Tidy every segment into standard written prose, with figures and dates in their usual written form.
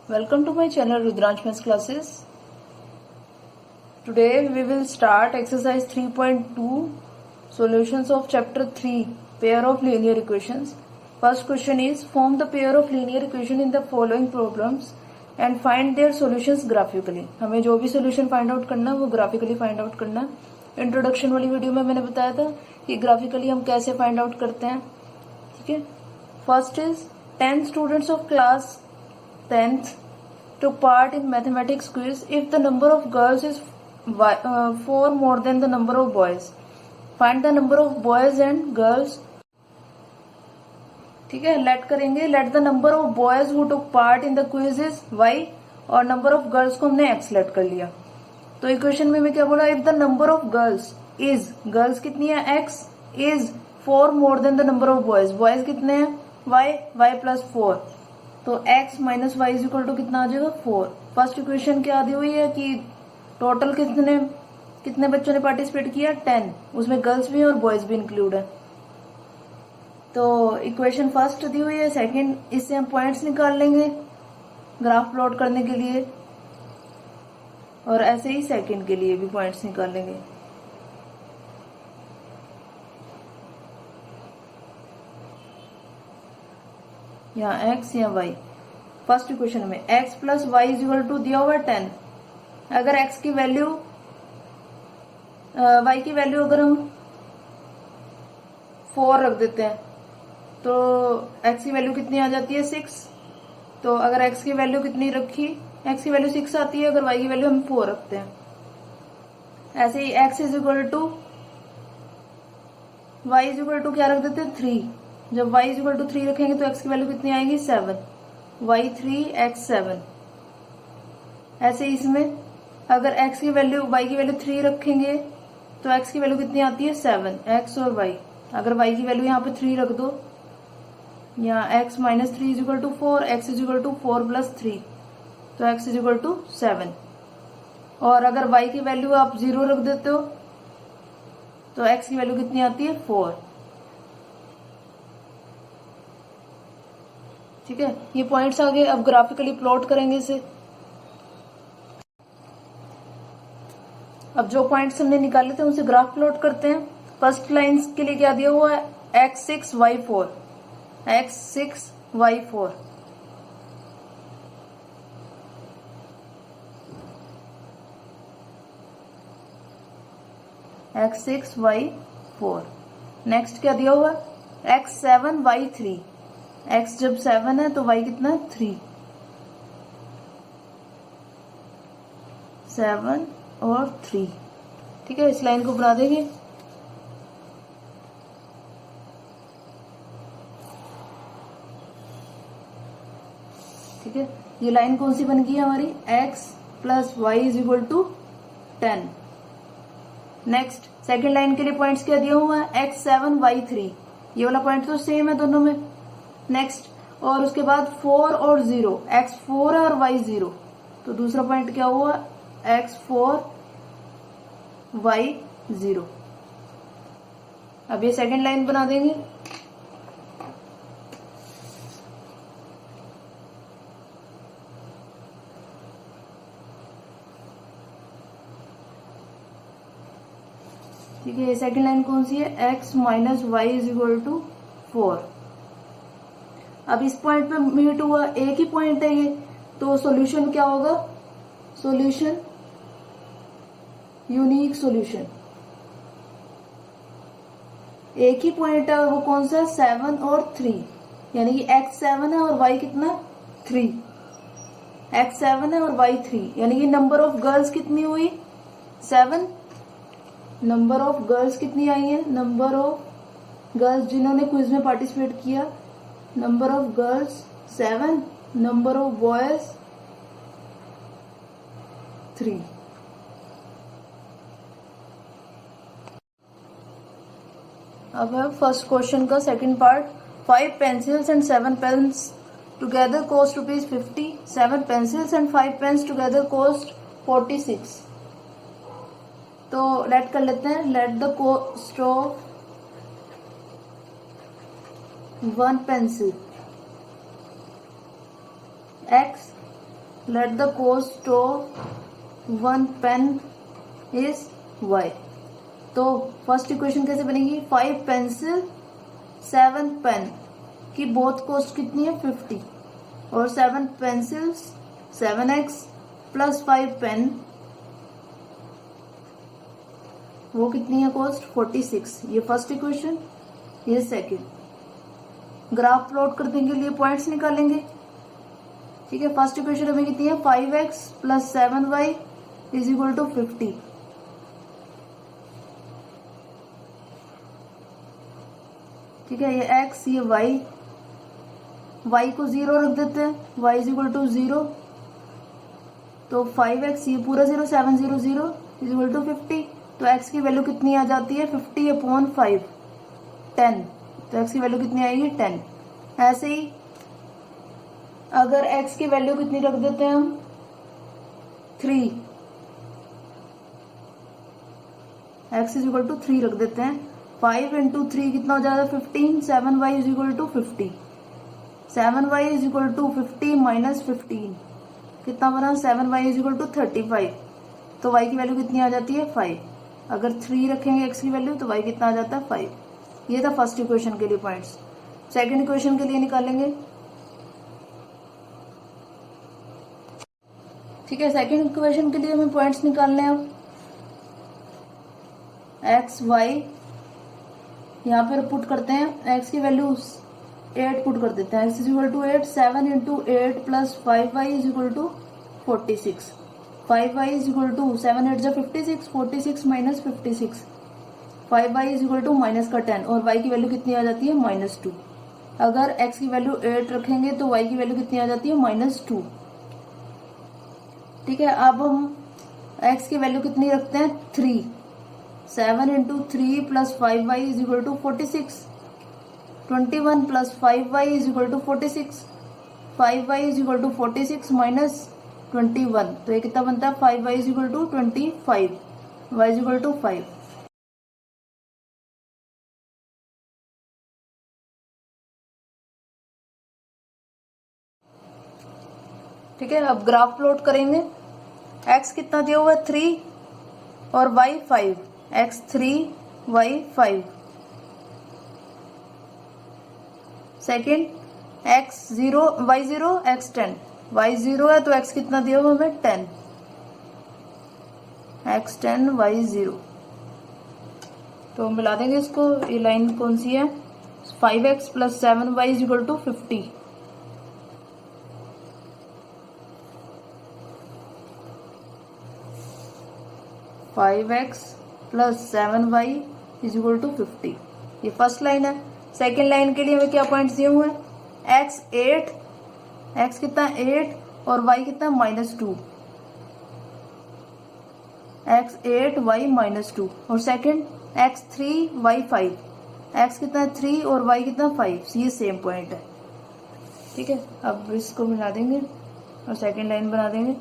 Welcome to my channel Rudransh Maths Classes. Today we will start exercise 3.2 solutions of chapter 3 pair of linear equations. First question is form the pair of linear equation in the following problems and find their solutions graphically. हमें जो भी solution find out करना है वो graphically find out करना है. Introduction वाली video में मैंने बताया था कि ग्राफिकली हम कैसे फाइंड आउट करते हैं. ठीक है. First is 10 students of class 10th took part in mathematics quiz if the number of girls is 4 more than the number of boys. Find the number of boys and girls. ठीक है. Late करेंगे. Let the number of boys who took part in the quiz is y और number of girls को हमने x late कर लिया. तो equation में मैं क्या बोला, if the number of girls is, girls कितनी है x, is 4 more than the number of boys, boys कितने हैं y प्लस 4, तो x minus y is equal to कितना आ जाएगा 4. फर्स्ट इक्वेशन क्या दी हुई है कि टोटल कितने बच्चों ने पार्टिसिपेट किया 10, उसमें गर्ल्स भी हैं और बॉयज भी इंक्लूड है. तो इक्वेशन फर्स्ट दी हुई है. सेकंड, इससे हम पॉइंट्स निकाल लेंगे ग्राफ प्लॉट करने के लिए, और ऐसे ही सेकंड के लिए भी पॉइंट्स निकाल लेंगे. यहाँ x या y. फर्स्ट इक्वेशन में x plus y is equal to दिया हुआ है 10. अगर x की वैल्यू y की वैल्यू अगर हम 4 रख देते हैं तो x की वैल्यू कितनी आ जाती है 6. तो अगर x की वैल्यू कितनी रखी, x की वैल्यू 6 आती है, अगर y की वैल्यू हम 4 रखते हैं. ऐसे ही x is equal to y is equal to क्या रख देते हैं 3. जब y इज इक्वल टू 3 रखेंगे तो x की वैल्यू कितनी आएगी 7, y3 x7. ऐसे इसमें अगर x की वैल्यू y की वैल्यू 3 रखेंगे तो x की वैल्यू कितनी आती है 7, x और y. अगर y की वैल्यू यहाँ पे 3 रख दो, यहाँ x minus 3 is equal to 4, x is equal to 4 plus 3, तो x इज इक्वल टू 7. और अगर y की वैल्यू आप 0 रख देते हो तो x की वैल्यू कितनी आती है 4. ठीक है. ये पॉइंट्स आ गए. अब ग्राफिकली प्लॉट करेंगे इसे. अब जो पॉइंट्स हमने निकाले थे उसे ग्राफ प्लॉट करते हैं. फर्स्ट लाइन के लिए क्या दिया हुआ है x6 y4, x6 y4. x6 y4. Next क्या दिया हुआ है x7 y3. x जब 7 है तो y कितना है 3, 7 और 3. ठीक है. इस लाइन को बना देंगे. ठीक है. ये लाइन कौन सी बन गई है हमारी, x plus y is equal to 10. Next second line के लिए पॉइंट्स क्या दिया हुआ है x7 y3. ये वाला पॉइंट तो सेम है दोनों में. नेक्स्ट, और उसके बाद 4 और 0, x4 है और y0, तो दूसरा पॉइंट क्या हुआ x4 y0. अब ये सेकेंड लाइन बना देंगे. ठीक है. ये सेकेंड लाइन कौन सी है x minus y is equal to 4. अब इस पॉइंट पे मीट हुआ, एक ही पॉइंट है ये, तो सॉल्यूशन क्या होगा, सॉल्यूशन यूनिक सॉल्यूशन. एक ही पॉइंट है, वो कौन सा 7 और 3, यानी कि x 7 है और y कितना 3, x 7 है और y 3, यानी कि नंबर ऑफ गर्ल्स कितनी हुई 7. नंबर ऑफ गर्ल्स कितनी आई है, नंबर ऑफ गर्ल्स जिन्होंने क्विज में पार्टिसिपेट किया, number of girls 7, number of boys 3. अब है फर्स्ट क्वेश्चन का second part. 5 pencils and 7 pens together cost ₹50. 7 pencils and 5 pens together cost 46. तो लेट कर लेते हैं. Let the cost of 1 pencil x let the cost of 1 pen is y। तो first equation कैसे बनेगी, 5 पेंसिल 7 पेन की both cost कितनी है 50, और 7 पेंसिल्स 7x प्लस 5 पेन वो कितनी है कॉस्ट 46। ये फर्स्ट इक्वेशन, ये सेकंड। ग्राफ प्लॉट करने के लिए पॉइंट्स निकालेंगे। ठीक है, फर्स्ट इक्वेशन हमें कितनी है 5x plus 7y is equal to 50। ठीक है, ये x ये y को 0 रख देते हैं, y इज इक्वल टू 0, तो 5x ये पूरा 0, 7 0 0 इज इक्वल टू 50। तो x की वैल्यू कितनी आ जाती है 50/5 10। तो x की वैल्यू कितनी आएगी 10। ऐसे ही अगर x की वैल्यू कितनी रख देते हैं हम 3, x इज इक्वल टू 3 रख देते हैं, 5 इंटू 3 कितना हो जाएगा 15, 7y is equal to 50, 7y is equal to 50 minus 15 कितना बना 7y इज इक्वल टू 35। तो y की वैल्यू कितनी आ जाती है 5। अगर 3 रखेंगे x की वैल्यू तो y कितना आ जाता है 5। ये था फर्स्ट इक्वेशन के लिए पॉइंट्स। सेकंड इक्वेशन के लिए निकालेंगे। ठीक है, सेकंड इक्वेशन के लिए हमें पॉइंट्स निकालने हैं। अब x y यहाँ पर पुट करते हैं, x की वैल्यू 8 पुट कर देते हैं, x is equal to 8, 7 into 8 plus 5y is equal to 46, 5y is equal to 7 8 56, 46 minus 56, 5y is equal to minus का 10, और y की वैल्यू कितनी आ जाती है -2। अगर x की वैल्यू 8 रखेंगे तो y की वैल्यू कितनी आ जाती है -2। ठीक है, अब हम x की वैल्यू कितनी रखते हैं 3, 7 into 3 plus 5y is equal to 46, 21 plus 5y is equal to 46, 5y is equal to 46 minus 21, तो ये कितना बनता है 5y is equal to 25, y is equal to 5। ठीक है, अब ग्राफ प्लॉट करेंगे। x कितना दिया हुआ है 3 और y 5, x 3 y 5। Second x 0 y 0 x 10, y 0 है तो x कितना दिया हुआ हमें 10, x 10 y 0। तो मिला देंगे इसको, ये लाइन कौन सी है 5x plus 7y is equal to 50। Five x plus 7y is equal to 50, ये फर्स्ट लाइन है। सेकेंड लाइन के लिए हमें क्या पॉइंट्स दिए हुए हैं x 8, x कितना 8 और y कितना -2, x 8 y -2, और सेकेंड x 3 y 5, x कितना 3 और y कितना 5, ये सेम पॉइंट है। ठीक है, अब इसको मिला देंगे और सेकेंड लाइन बना देंगे।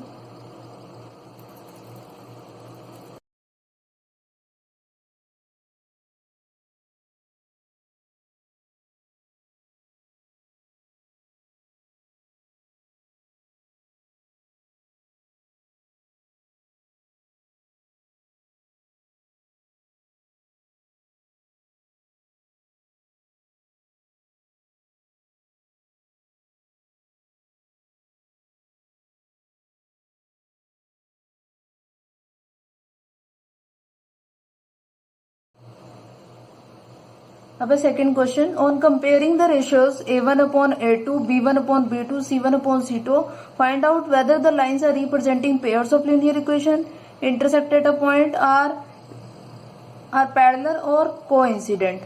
अब second question, on comparing the ratios a1 upon a2, b1 upon b2, c1 upon c2, find out whether the lines are representing pairs of linear equation intersect at a point, are parallel और coincident।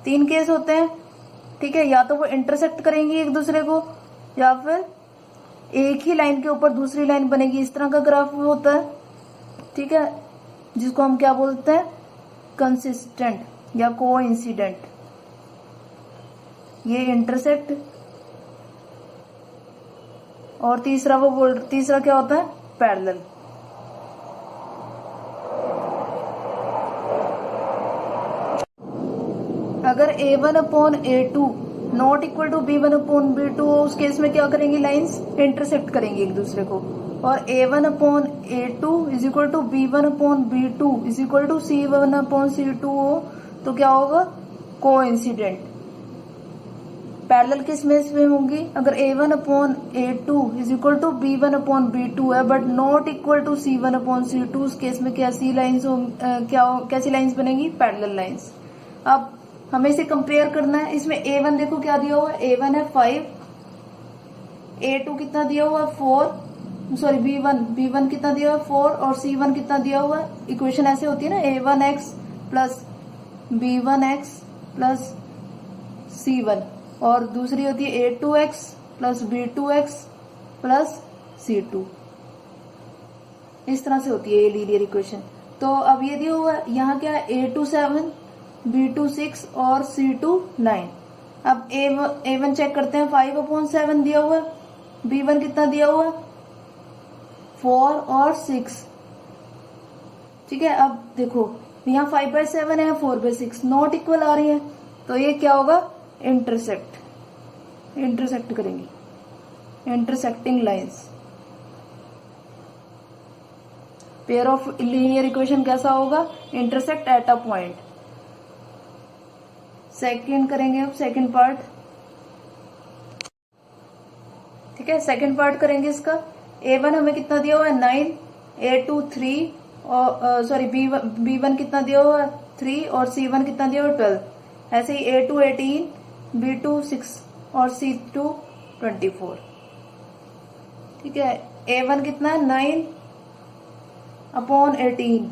3 case होते हैं। ठीक है, या तो वो intersect करेंगी एक दूसरे को, या फिर एक ही लाइन के ऊपर दूसरी लाइन बनेगी, इस तरह का ग्राफ होता है। ठीक है, जिसको हम क्या बोलते हैं कंसिस्टेंट या कोइंसिडेंट। ये इंटरसेक्ट, और तीसरा क्या होता है पैरेलल। अगर a1 upon a2 not equal to b1 upon b2 उस केस में क्या करेंगी लाइंस इंटरसेक्ट करेंगी एक दूसरे को। और A1 upon A2 is equal to B1 upon B2 is equal to C1 upon C2 हो तो क्या होगा, कोइंसिडेंट। पैरेलल किस में इसमें होंगी, अगर A1 upon A2 is equal to B1 upon B2 है but not equal to C1 upon C2, उस केस में कैसी लाइन्स कैसी लाइन्स बनेगी, पैरेलल लाइन्स। अब हमें इसे कंपेयर करना है। इसमें A1 देखो क्या दिया हुआ है, A1 है 5, A2 कितना दिया हुआ है 4, सॉरी B1 कितना दिया हुआ है 4 और C1 कितना दिया हुआ है। इक्वेशन ऐसे होती है ना, A1x plus B1x plus C1, और दूसरी होती है A2x plus B2x plus C2। इस तरह से होती है ये लीनियर इक्वेशन। तो अब ये दिया हुआ है, यहाँ क्या है, A2 7, B2 6 और C2 9। अब A1 चेक करते हैं, 5 अपॉन 7 दिया हुआ है, B1 कितना दिया हुआ है 4 और 6, ठीक है। अब देखो यहाँ 5/7 है, 4/6 नॉट इक्वल आ रही है, तो ये क्या होगा, इंटरसेक्ट करेंगी, intersecting lines. Pair of linear equation कैसा होगा, intersect at a point. Second करेंगे, अब सेकंड पार्ट, ठीक है। सेकंड पार्ट करेंगे इसका। A1 हमें कितना दिया हुआ है 9, A2 3 और सॉरी B1 कितना दिया हुआ है 3 और C1 कितना दिया हुआ है 12। ऐसे ही A2 18, B2 6 और C2 24, ठीक है। A1 कितना है 9 अपॉन 18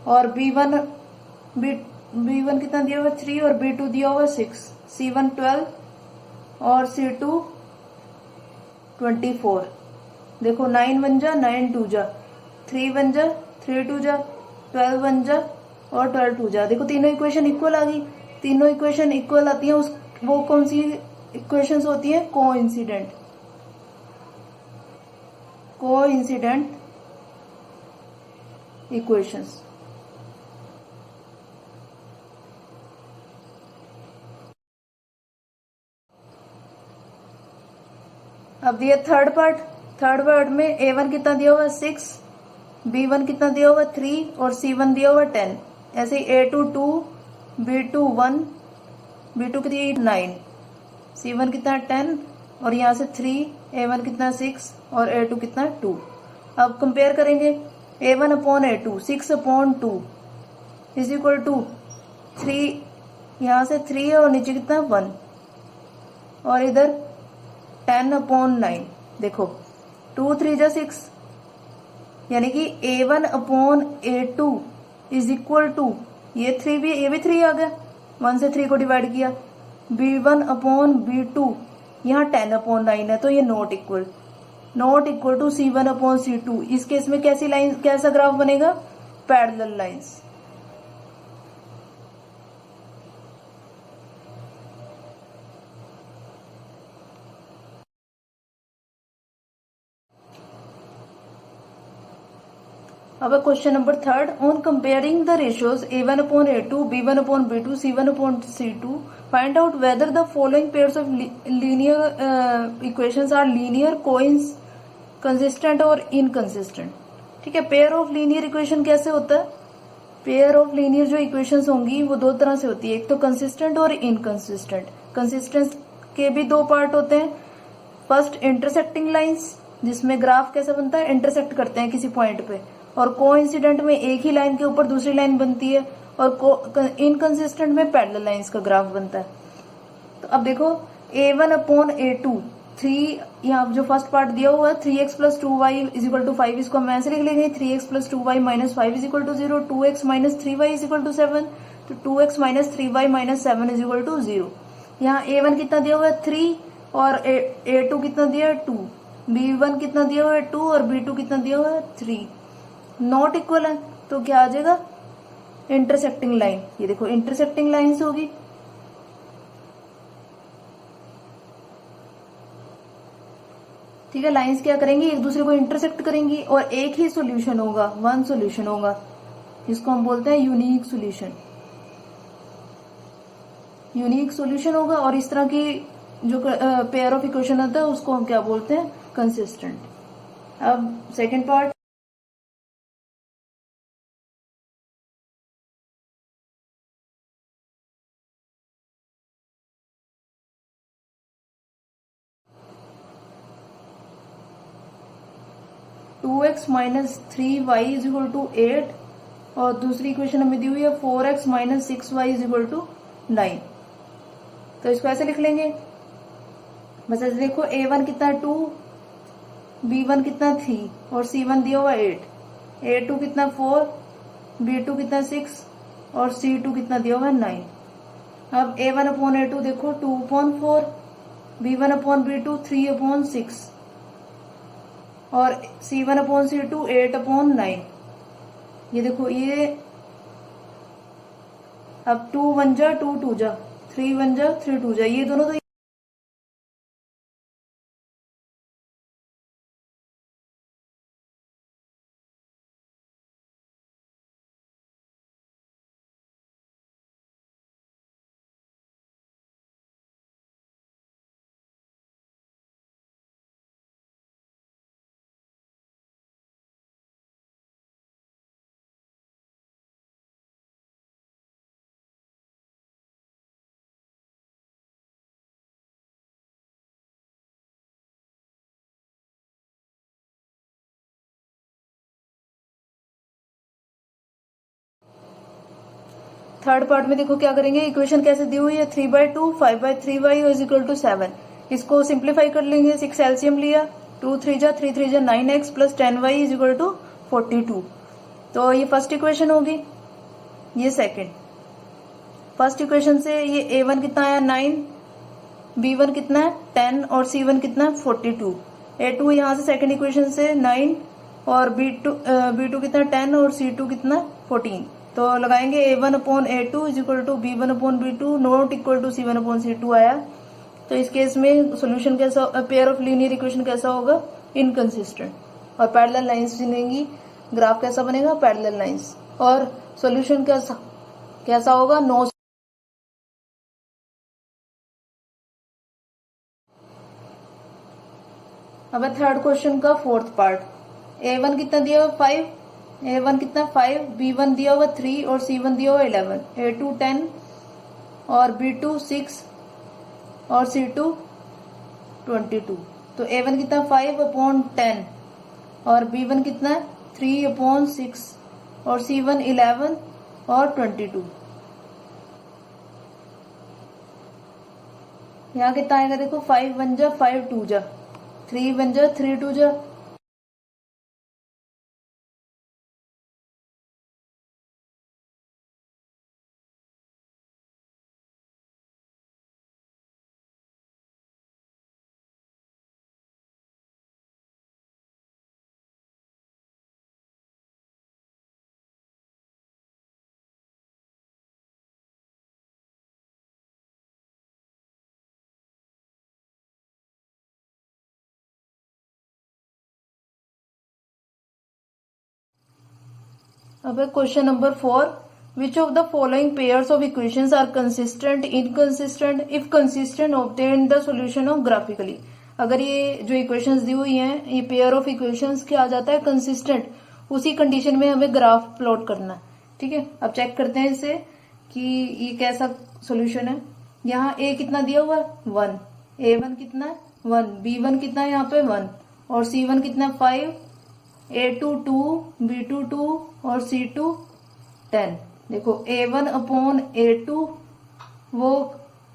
और B1 कितना दिया हुआ है 3 और B2 दिया हुआ है 6, C1 12 और C2 24। देखो 9 1 जा, 9 2 जा, 3 1 जा, 3 2 जा, 12 1 जा और 12 2 जा। देखो तीनों इक्वेशन इक्वल आ गई। तीनों इक्वेशन इक्वल आती है, वो कौन सी इक्वेशंस होती है, कोइंसिडेंट इक्वेशंस। अब दिया थर्ड पार्ट में A1 कितना दिया हुआ है 6, B1 कितना दिया हुआ है 3 और C1 दिया हुआ है 10। ऐसे ही A2 2, B2 1, B2 कितनी 9, C1 कितना 10 और यहाँ से 3, A1 कितना 6 और A2 कितना 2। अब कंपेयर करेंगे, A1 upon A2 6 upon 2 is equal to 3, यहाँ से 3 है और नीचे कितना 1 और इधर 10 अपॉन 9। देखो 2 3 जा 6, यानी कि A1 upon A2 is equal to, ये 3 भी, ये भी 3 आ गया, 1 से 3 को डिवाइड किया, B1 अपॉन B2 यहाँ 10 अपॉन 9 है, तो ये not equal to C1 upon C2। इस केस में कैसी लाइन, कैसा ग्राफ बनेगा, पैरेलल लाइंस। अब question number third, on comparing the ratios A1 upon A2, B1 upon B2, C1 upon C2, find out whether the following pairs of linear equations are linear, consistent और inconsistent। ठीक है, pair of linear equation कैसे होता है, pair of linear जो equations होंगी वो दो तरह से होती है, एक तो कंसिस्टेंट और इनकंसिस्टेंट। कंसिस्टेंट के भी दो पार्ट होते हैं, फर्स्ट इंटरसेक्टिंग लाइंस जिसमें ग्राफ कैसा बनता है, इंटरसेक्ट करते हैं किसी पॉइंट पे, और कोइंसिडेंट में एक ही लाइन के ऊपर दूसरी लाइन बनती है, और इनकंसिस्टेंट में पैरेलल लाइंस का ग्राफ बनता है। तो अब देखो A1 अपॉन A2, 3 यहाँ जो फर्स्ट पार्ट दिया हुआ है 3x plus 2y is equal to 5, इसको हम ऐसे लिख लेंगे 3x plus 2y minus 5 is equal to 0, 2x minus 3y is equal to 7, तो 2x minus 3y minus 7 is equal to 0। यहाँ A1 कितना दिया हुआ है 3 और A2 कितना दिया है 2, B1 कितना दिया हुआ है 2 और B2 कितना दिया हुआ है 3, नॉट इक्वल है, तो क्या आ जाएगा, इंटरसेक्टिंग लाइन। ये देखो इंटरसेक्टिंग लाइन्स होगी, ठीक है। लाइंस क्या करेंगी, एक दूसरे को इंटरसेक्ट करेंगी और एक ही सॉल्यूशन होगा, वन सॉल्यूशन होगा, जिसको हम बोलते हैं यूनिक सॉल्यूशन। यूनिक सॉल्यूशन होगा, और इस तरह की जो पेयर ऑफ इक्वेशन होता है उसको हम क्या बोलते हैं, कंसिस्टेंट। अब second part, two x minus three y is equal to 8 और दूसरी इक्वेशन हमें दी हुई है 4x minus 6y is equal to 9। तो इसको ऐसे लिख लेंगे, बस ऐसे देखो a1 कितना 2, b1 कितना 3 और c1 दिया हुआ 8, a2 कितना 4, b2 कितना 6 और c2 कितना दिया हुआ 9। अब a1 अपॉन a2 देखो 2 upon 4, b1 upon b2 3 upon 6 और c1 अपॉन c2 8 अपॉन 9। ये देखो ये अब 2 1 जा 2 2 जा 3 1 जा 3 2 जा, ये दोनों तो थर्ड पार्ट में देखो क्या करेंगे, इक्वेशन कैसे दी हुई है 3/2 5/3y इज इक्वल टू 7। इसको सिंप्लीफाई कर लेंगे, 6 एलसीएम लिया, 2 3 जा 3 3 जा 9x plus 10y is equal to 42। तो ये फर्स्ट इक्वेशन होगी, ये सेकंड। फर्स्ट इक्वेशन से ये a1 कितना आया 9, b1 कितना है 10 और c1 कितना है 42। a2 यहाँ से सेकंड इक्वेशन से 9 और b2 कितना 10 और c2 कितना 14। तो लगाएंगे a1 upon a2 is equal to b1 upon b2 not equal to c1 upon c2 आया। तो इस केस में सॉल्यूशन कैसा, पेयर ऑफ लीनियर इक्वेशन कैसा होगा, इनकंसिस्टेंट। और पैरेलल लाइंस बनेंगी, ग्राफ कैसा बनेगा, पैरेलल लाइंस। और सॉल्यूशन कैसा होगा, नो। अब थर्ड क्वेश्चन का फोर्थ पार्ट, a1 कितना दिया हुआ 5, a1 कितना 5, b1 दिया हुआ 3 और c1 दिया हुआ 11, a2 10 और b2 6 और c2 22। तो a1 कितना 5 अपॉन 10 और b1 कितना 3 अपॉन 6 और c1 11 और 22। यहाँ कितना आएगा देखो 5 1 जा 5 2 जा 3 1 जा 3 2 जा। अब question number 4, which of the following pairs of equations are consistent, inconsistent, if consistent obtain the solution of graphically. अगर ये जो इक्वेशंस दी हुई हैं, ये पेयर ऑफ इक्वेशंस क्या आ जाता है, कंसिस्टेंट, उसी कंडीशन में हमें ग्राफ प्लॉट करना है। ठीक है, अब चेक करते हैं इसे कि ये कैसा सॉल्यूशन है। यहाँ a कितना दिया हुआ 1, a1 कितना 1, b1 कितना है यहाँ पे 1 और c1 कितना 5, a2 2, b2 2 और c2 10। देखो a1 अपॉन a2 वो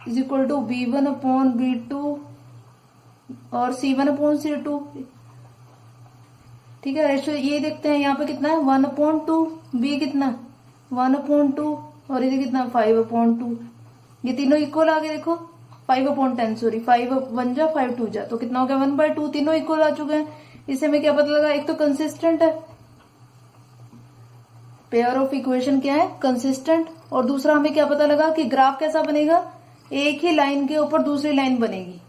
is equal to b1 upon b2 और c1 अपॉन c2। ठीक है, रेशियो ये देखते हैं यहाँ पे कितना है 1 अपॉन 2, b कितना 1 अपॉन 2 और इधर कितना 5 अपॉन 2। ये तीनों इक्वल आ गए, देखो 5 अपॉन 10 सॉरी 5 1 जा 5 2 जा, तो कितना हो गया 1/2, तीनों इक्वल आ चुके हैं। इससे हमें क्या पता लगा, एक तो कंसिस्टेंट है, पेयर ऑफ इक्वेशन क्या है कंसिस्टेंट, और दूसरा हमें क्या पता लगा कि ग्राफ कैसा बनेगा, एक ही लाइन के ऊपर दूसरी लाइन बनेगी।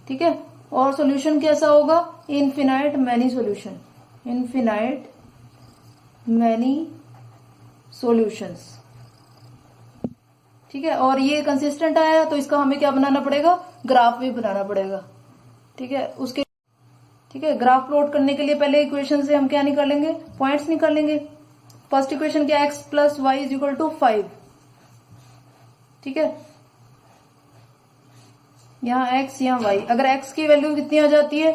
ठीक है, और सॉल्यूशन कैसा होगा, infinite many solution, infinite many solutions. ठीक है, और ये कंसिस्टेंट आया तो इसका हमें क्या बनाना पड़ेगा, ग्राफ भी बनाना पड़ेगा। ठीक है, उसके ठीक है, ग्राफ प्लॉट करने के लिए पहले इक्वेशन से हम क्या निकालेंगे, पॉइंट्स निकालेंगे। फर्स्ट इक्वेशन क्या, x plus y is equal to 5। ठीक है, यहाँ x यहाँ y, अगर x की वैल्यू कितनी आ जाती है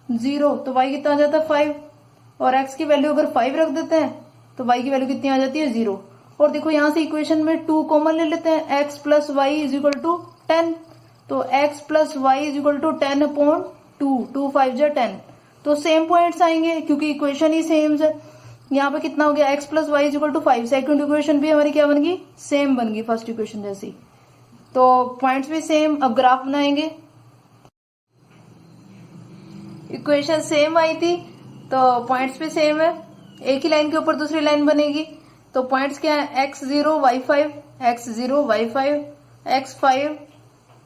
0 तो y कितना आ जाता है 5, और x की वैल्यू अगर 5 रख देते हैं तो y की वैल्यू कितनी आ जाती है 0। और देखो यहां से इक्वेशन में 2 कॉमन ले लेते हैं, x plus y is equal to 10, तो x plus y is equal to 10 upon 2, 2 5 जा 10, तो सेम पॉइंट्स आएंगे क्योंकि इक्वेशन ही सेम है। यहाँ पे कितना हो गया, x plus y is equal to 5, second equation भी हमारी क्या बन गई, सेम बन गई फर्स्ट इक्वेशन जैसी, तो पॉइंट्स भी सेम। अब ग्राफ बनाएंगे, इक्वेशन सेम आई थी तो पॉइंट्स भी सेम है, एक ही लाइन के ऊपर दूसरी लाइन बनेगी, तो पॉइंट्स क्या है, x0 y5, x0 y5, x5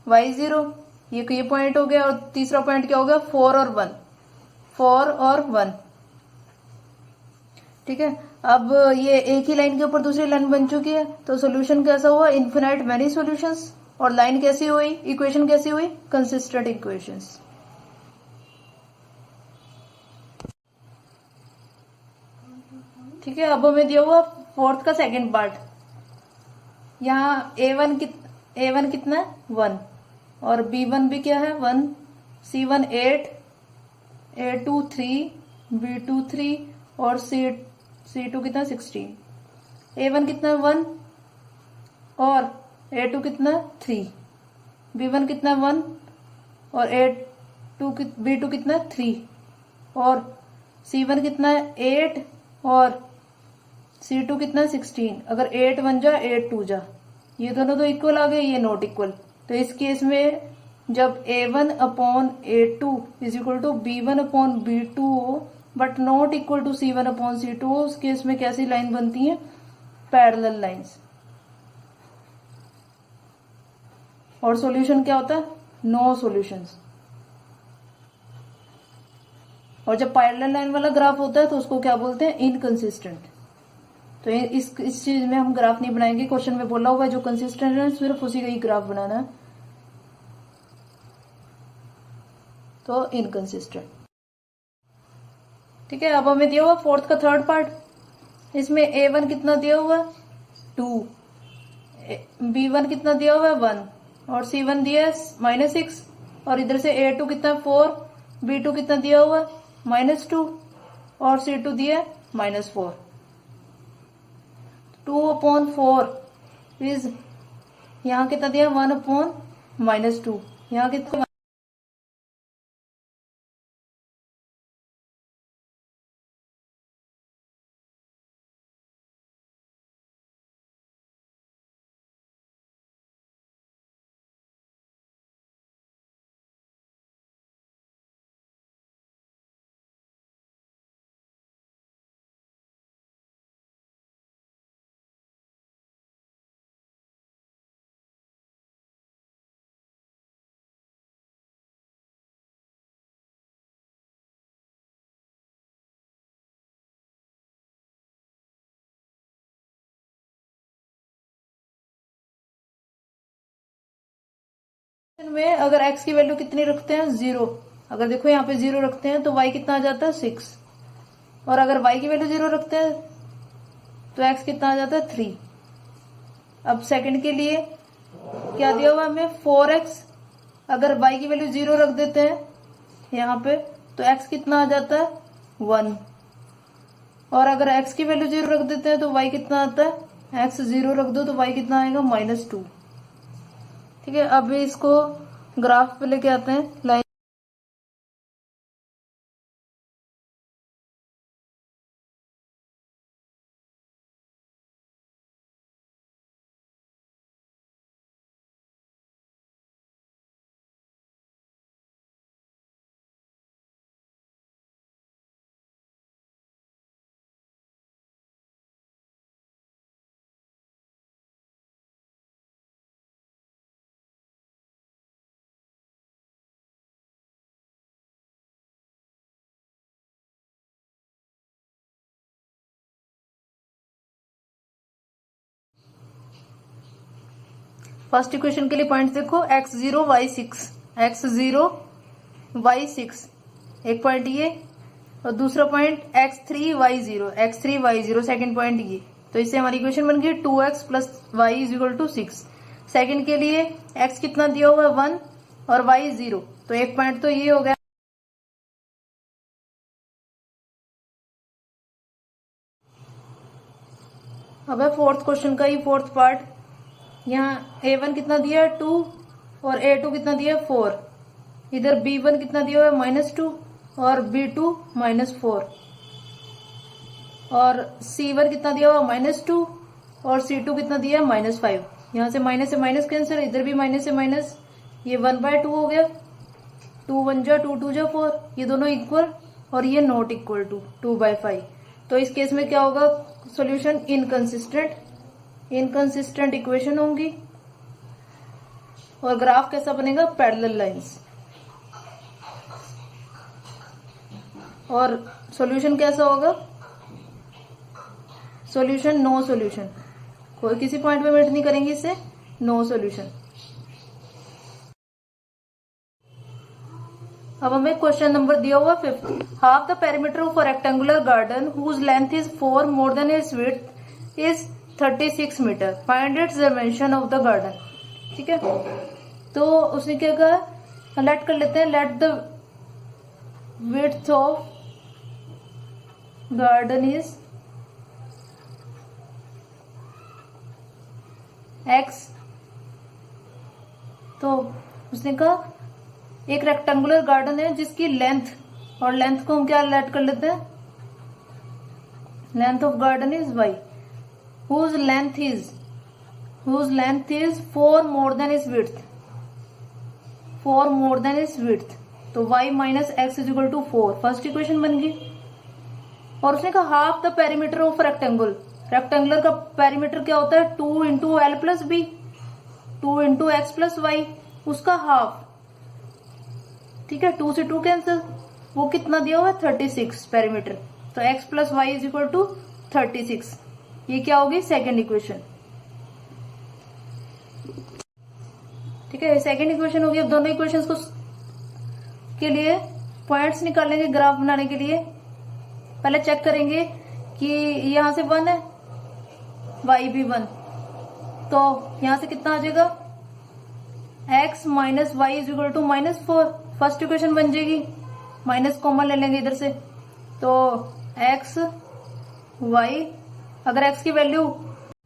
y0, ये पॉइंट हो गया। और तीसरा पॉइंट क्या हो गया, 4 और 1, 4 और 1। ठीक है, अब ये एक ही लाइन के ऊपर दूसरी लाइन बन चुकी है, तो सोल्यूशन कैसा हुआ, इन्फिनाइट मैनी सॉल्यूशंस। और लाइन कैसी हुई, इक्वेशन कैसी हुई, कंसिस्टेंट इक्वेशंस। ठीक है, अब हमें दिया हुआ फोर्थ का सेकंड पार्ट, यहाँ A1 कितना है 1, और B1 भी क्या है 1, C1 8, A2 3, B2 3, और C2 कितना 16। A1 कितना 1 और A2 कितना 3, B1 कितना 1 और B2 कितना 3, और C1 कितना 8 और C2 कितना 16। अगर 8 1 जा 8 2 जा, ये दोनों तो इक्वल आ गए, ये नॉट इक्वल, तो इस केस में जब A1 upon A2 is equal to B1 upon B2 हो but not equal to C1 upon C2 हो, उस केस में कैसी लाइन बनती है, पैरेलल लाइंस। और सॉल्यूशन क्या होता है, नो सॉल्यूशंस। और जब पैरेलल लाइन वाला ग्राफ होता है तो उसको क्या बोलते हैं, इनकंसिस्टेंट। तो इस चीज में हम ग्राफ नहीं बनाएंगे, क्वेश्चन में बोला हुआ है जो कंसिस्टेंट है सिर्फ उसी का ही ग्राफ बनाना है, तो इनकंसिस्टेंट। ठीक है, अब हमें दिया हुआ फोर्थ का थर्ड पार्ट, इसमें A1 कितना दिया हुआ 2, B1 कितना दिया हुआ 1, और C1 दिया -6, और इधर से A2 कितना 4, B2 कितना दिया हुआ -2, और C2 दिया -4। 2/4 इज, यहाँ कितना दिया 1/-2, यहाँ कितना में अगर x की वैल्यू कितनी रखते हैं 0, अगर देखो यहाँ पे 0 रखते हैं तो y कितना आ जाता है 6, और अगर y की वैल्यू 0 रखते हैं तो x कितना आ जाता है 3। अब सेकंड के लिए क्या दिया हुआ हमें 4x, अगर y की वैल्यू 0 रख देते हैं यहाँ पे तो x कितना आ जाता है 1, और अगर x की वैल्यू 0 रख देते हैं तो y कितना आता है, x 0 रख दो तो y कितना आएगा -2। ठीक है, अब इसको ग्राफ पे लेके आते हैं, लाइन फर्स्ट इक्वेशन के लिए पॉइंट देखो, x0 y6, x0 y6, एक पॉइंट ये, और दूसरा point x3y0, x3y0 second point ये। तो इससे हमारी इक्वेशन बन गई 2x plus y is equal to 6। Second के लिए x कितना दिया हुआ है 1 और y 0, तो एक पॉइंट तो ये हो गया। अब है फोर्थ क्वेश्चन का ही फोर्थ पार्ट। यहाँ a1 कितना दिया है 2 और a2 कितना दिया है 4। इधर b1 कितना दिया हुआ है -2 और b2 -4, और c1 कितना दिया हुआ है -2 और c2 कितना दिया है -5। यहाँ से माइनस कैंसिल, इधर भी माइनस से माइनस, ये 1/2 हो गया, 2 1 जा 2 2 जा 4, ये दोनों इक्वल और ये नॉट इक्वल टू 2/5। तो इस केस में क्या होगा, सॉल्यूशन इनकंसिस्टेंट इक्वेशन होंगी, और ग्राफ कैसा बनेगा, पैरेलल लाइंस। और सॉल्यूशन कैसा होगा, सॉल्यूशन नो सॉल्यूशन, कोई किसी पॉइंट पे मेट नहीं करेंगे इससे, नो सॉल्यूशन। अब हमें क्वेश्चन नंबर दिया हुआ 5th। Half the perimeter of a rectangular garden whose length is 4 more than its width is 36 metre, find its dimension of the garden. ठीक है, तो उसने क्या कहा, लेट कर लेते हैं, let the width of garden is x। तो उसने कहा एक रेक्टेंगुलर गार्डन है जिसकी लेंथ, और लेंथ को हम क्या लेट कर लेते हैं, length of garden is y, whose length is 4 more than its width, 4 more than its width। तो y minus x is equal to 4, first equation बन गई। और उसने कहा half the perimeter of rectangle, rectangular का पेरीमीटर क्या होता है 2 into L plus B, 2 into x plus y, उसका हाफ। ठीक है, 2 से 2 कैंसिल, वो कितना दिया हुआ है 36 पेरीमीटर, तो x plus y is equal to 36। ये क्या होगी, सेकेंड इक्वेशन। ठीक है, सेकेंड इक्वेशन होगी। अब दोनों इक्वेशंस को के लिए पॉइंट्स निकालेंगे ग्राफ बनाने के लिए। पहले चेक करेंगे कि यहां से 1 है, y भी 1, तो यहां से कितना आ जाएगा, x minus y is equal to -4, first equation बन जाएगी। माइनस कॉमन ले लेंगे इधर से, तो x y, अगर x की वैल्यू,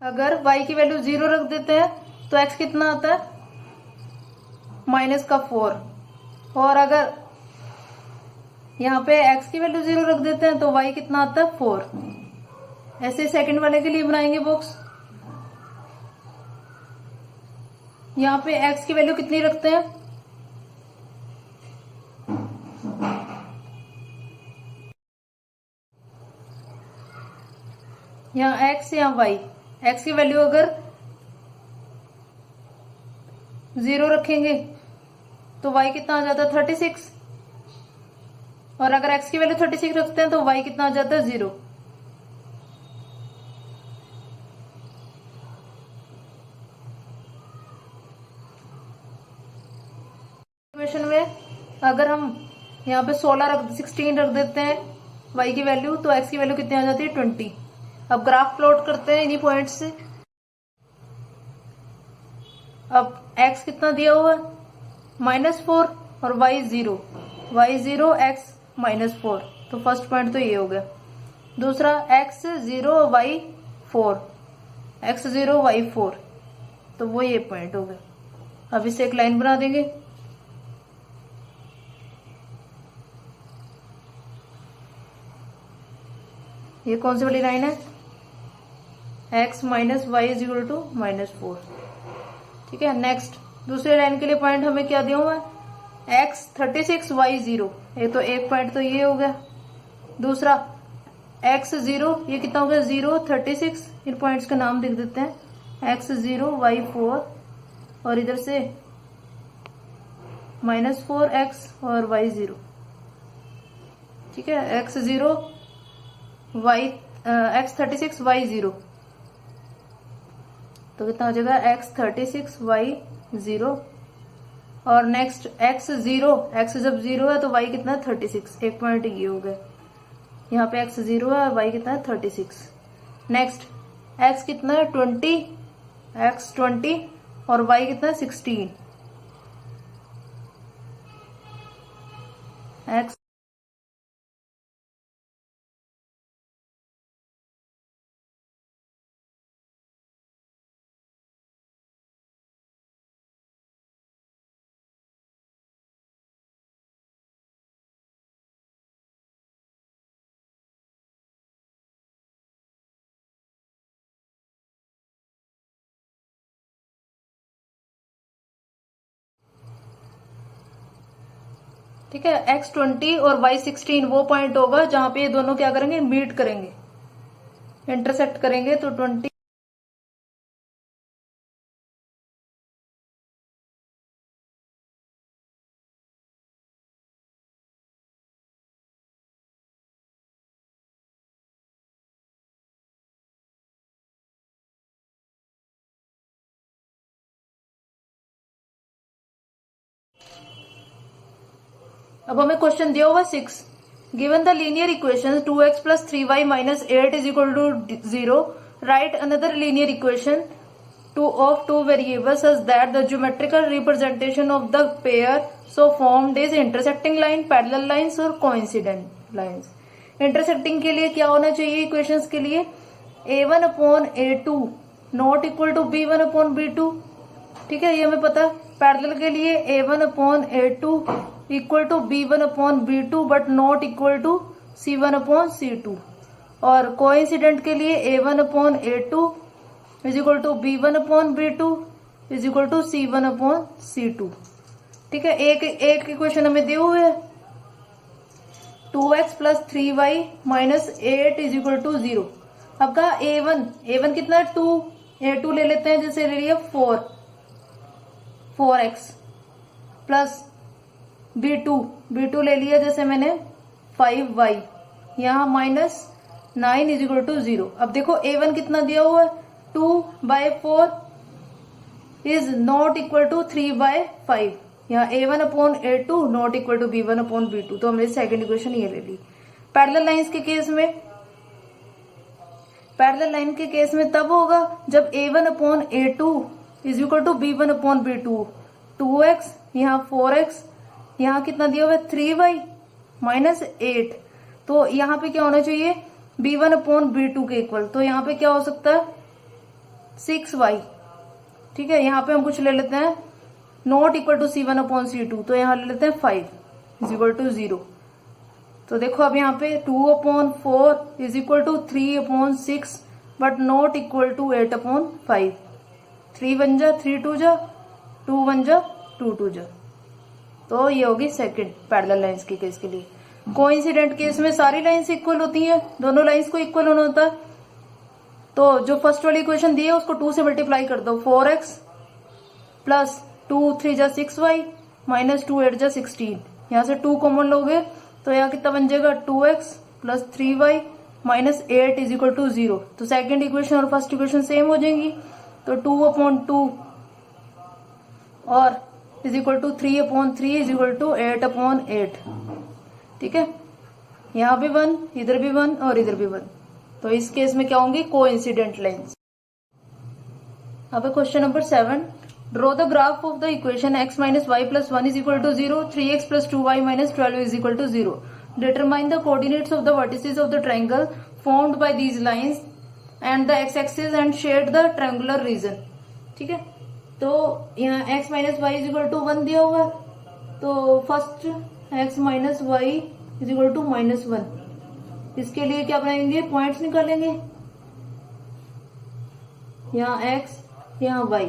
अगर y की वैल्यू 0 रख देते हैं तो x कितना आता है -4, और अगर यहाँ पे x की वैल्यू 0 रख देते हैं तो y कितना आता है 4। ऐसे सेकंड वाले के लिए बनाएंगे बॉक्स। यहाँ पे x की वैल्यू कितनी रखते हैं, यहाँ x या y, x की वैल्यू अगर 0 रखेंगे तो y कितना आ जाता है 36, और अगर x की वैल्यू 36 रखते हैं तो y कितना आ जाता है 0। इक्वेशन में अगर हम यहाँ पे 16 रख देते हैं y की वैल्यू, तो x की वैल्यू कितनी आ जाती है 20। अब ग्राफ प्लॉट करते हैं इन्हीं पॉइंट से। अब x कितना दिया हुआ है -4 और y 0, x -4, तो फर्स्ट पॉइंट तो ये हो गया। दूसरा x 0 y 4, x 0 y 4, तो वो ये पॉइंट हो गया। अब इसे एक लाइन बना देंगे। ये कौन सी वाली लाइन है, x minus y is equal to -4। ठीक है, नेक्स्ट दूसरे लाइन के लिए पॉइंट हमें क्या दिया हुआ है, x 36 y 0, ये तो एक पॉइंट तो ये हो गया। दूसरा x 0, ये कितना हो गया 0 36, इन पॉइंट्स के नाम लिख देते हैं, x 0 y 4, और इधर से -4x और y 0। ठीक है, x 0 x 36 y 0, तो कितना हो जाएगा x 36 y 0, और नेक्स्ट x 0, x जब 0 है तो y कितना है 36, एक पॉइंट ये हो गया। यहाँ पे x 0 है और y कितना है 36। नेक्स्ट x कितना है 20, x 20 और y कितना है 16। x ठीक है, x 20 और y 16 वो पॉइंट होगा जहां पे ये दोनों क्या करेंगे, मीट करेंगे, इंटरसेक्ट करेंगे। तो 20 अब हमें क्वेश्चन दिया हुआ 6, given the linear equation 2x plus 3y minus 8 is equal to 0, write another linear equation of two variables such that the geometrical representation of the pair so formed is intersecting line, parallel lines और coincident lines। Intersecting के लिए क्या होना चाहिए equations के लिए, a1 upon a2 not equal to b1 upon b2, ठीक है, ये हमें पता। पैरेलल के लिए a1 upon a2 equal to b1 upon b2 but not equal to c1 upon c2। और कोइंसिडेंट के लिए a1 upon a2 is equal to b1 upon b2 is equal to c1 upon c2। ठीक है, एक equation हमें दिए हुए है 2x plus 3y minus 8 is equal to 0। अब कहा a1 कितना है 2, a2 ले लेते हैं, जैसे ले लिया 4x प्लस b2 ले लिया जैसे मैंने 5y, यहां माइनस 9 इज इक्वल टू 0। अब देखो a1 कितना दिया हुआ है 2/4 इज नॉट इक्वल टू 3/5, यहाँ a1 upon a2 not equal to b1 upon b2। तो हमने सेकंड इक्वेशन ये ले ली। पैरेलल लाइंस के केस में, पैरेलल लाइन के केस में तब होगा जब a1 upon a2 is equal to b1 upon b2। 2x यहाँ 4x, यहाँ कितना दिया हुआ है 3y माइनस 8। तो यहाँ पे क्या होना चाहिए b1 अपॉन b2 के इक्वल, तो यहाँ पे क्या हो सकता है 6y। ठीक है, यहाँ पे हम कुछ ले लेते हैं not equal to c1 upon c2, तो यहाँ ले लेते हैं 5 इज इक्वल टू 0। तो देखो अब यहाँ पे 2 upon 4 is equal to 3 upon 6 but not equal to 8 upon 5। 3 1 जा 3 2 जा 2 1 जा 2 2 जा। तो ये होगी सेकंड पैरेलल लाइंस के केस के लिए। कोइंसिडेंट केस में सारी लाइंस इक्वल होती हैं, दोनों लाइंस को इक्वल होना होता है। तो जो फर्स्ट वाली इक्वेशन दी है उसको 2 से मल्टीप्लाई कर दो, 4x प्लस 2 3 जा 6y माइनस 2 8 जा 16, यहाँ से 2 कॉमन लोगे तो यहाँ कितना बन जाएगा 2x plus 3y minus 8 is equal to 0। तो सेकंड इक्वेशन और फर्स्ट इक्वेशन सेम हो जाएंगी, तो 2 अपॉन 2 और is equal to 3 upon 3 is equal to 8 upon 8। ठीक है, यहाँ भी 1, इधर भी 1 और इधर भी 1। तो इस केस में क्या होंगी कोइंसिडेंट लाइंस। अब question number 7, draw the graph of the equation x minus y plus 1 is equal to 0, 3x plus 2y minus 12 is equal to 0। Determine the coordinates of the vertices of the triangle formed by these lines and the x axis and shade the triangular region. ठीक है, तो यहाँ x minus y is equal to 1 दिया हुआ, तो first x minus y is equal to minus 1। इसके लिए क्या बनाएंगे, पॉइंट्स निकालेंगे, यहाँ x यहाँ y।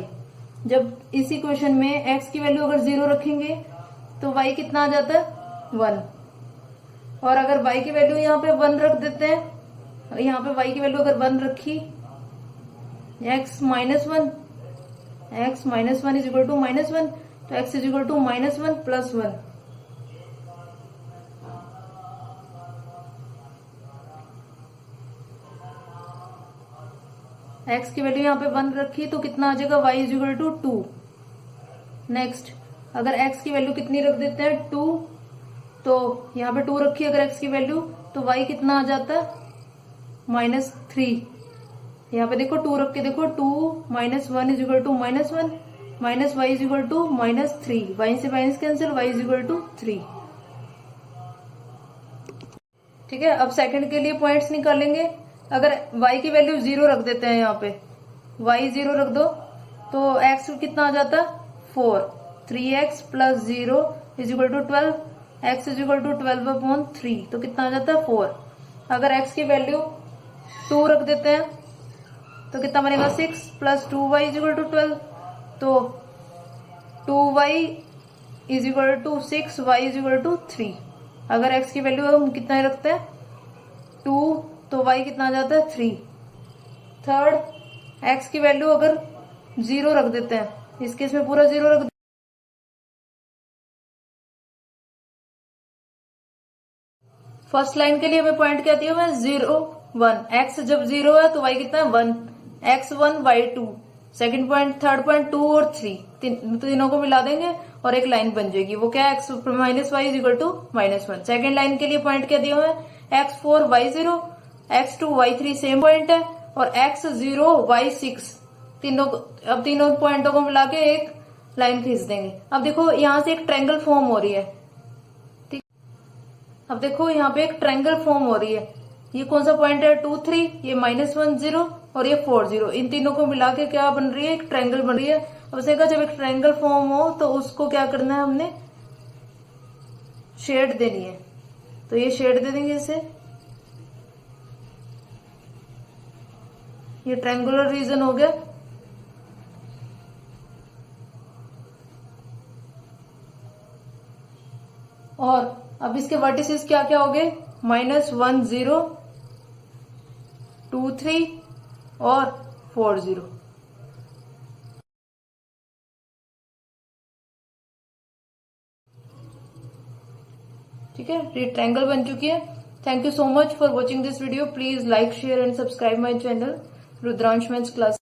जब इस इक्वेशन में x की वैल्यू अगर 0 रखेंगे तो y कितना आ जाता है 1, और अगर y की वैल्यू यहाँ पे 1 रख देते हैं, यहाँ पे y की वैल्यू अगर 1 रखी, x minus 1 is equal to minus 1, तो x is equal to minus 1 plus 1। x की वैल्यू यहाँ पे 1 रखी तो कितना आ जाएगा y is equal to 2। Next अगर x की वैल्यू कितनी रख देते हैं 2, तो यहाँ पे 2 रखी अगर x की वैल्यू, तो y कितना आ जाता है -3। यहाँ पे देखो 2 रख के देखो, 2 - 1 = -1, माइनस y = -3, y से माइनस कैंसिल, y = 3। ठीक है, अब सेकंड के लिए पॉइंट्स निकालेंगे। अगर y की वैल्यू 0 रख देते हैं, यहाँ पे y 0 रख दो, तो x कितना आ जाता है 4, 3x + 0 = 12, x = 12/3, तो कितना आ जाता है 4। अगर x की वैल्यू 2 रख देते हैं, तो कितना बनेगा 6 + 2y = 12, तो 2y = 6, y = 3। अगर x की वैल्यू हम कितना ही रखते हैं 2, तो y कितना आ जाता है 3। थर्ड, x की वैल्यू अगर 0 रख देते हैं, इस केस में पूरा 0 रख, फर्स्ट लाइन के लिए हमें पॉइंट क्या दिया हुआ है 0 1, x जब 0 है तो y कितना है 1, x1 y2। Second point, third point 2 और 3 तीनों को मिला देंगे और एक लाइन बन जाएगी, वो क्या है x - y = -1। सेकंड लाइन के लिए पॉइंट क्या दिया हुआ है x4 y0, x2 y3 same point है, और x0 y6 तीनों, अब तीनों पॉइंटों को मिला के एक लाइन खींच देंगे। अब देखो यहां से एक ट्रायंगल फॉर्म हो रही है। ठीक, अब देखो यहाँ पे एक ट्रायंगल फॉर्म हो रही है। ये कौन सा पॉइंट है 2 3, ये -1 0 और ये 4 0, इन तीनों को मिला के क्या बन रही है एक ट्रायंगल बन रही है। अब उसे कहा जब एक ट्रायंगल फॉर्म हो तो उसको क्या करना है, हमने शेड देनी है, तो ये शेड दे देंगे इसे, ये ट्रायंगुलर रीजन हो गया। और अब इसके वर्टिसेस क्या क्या हो गए -1 0, 2 3 और 4 0। ठीक है, ये ट्रायंगल बन चुकी है। Thank you so much for watching this video. Please like, share and subscribe my channel Rudransh maths class.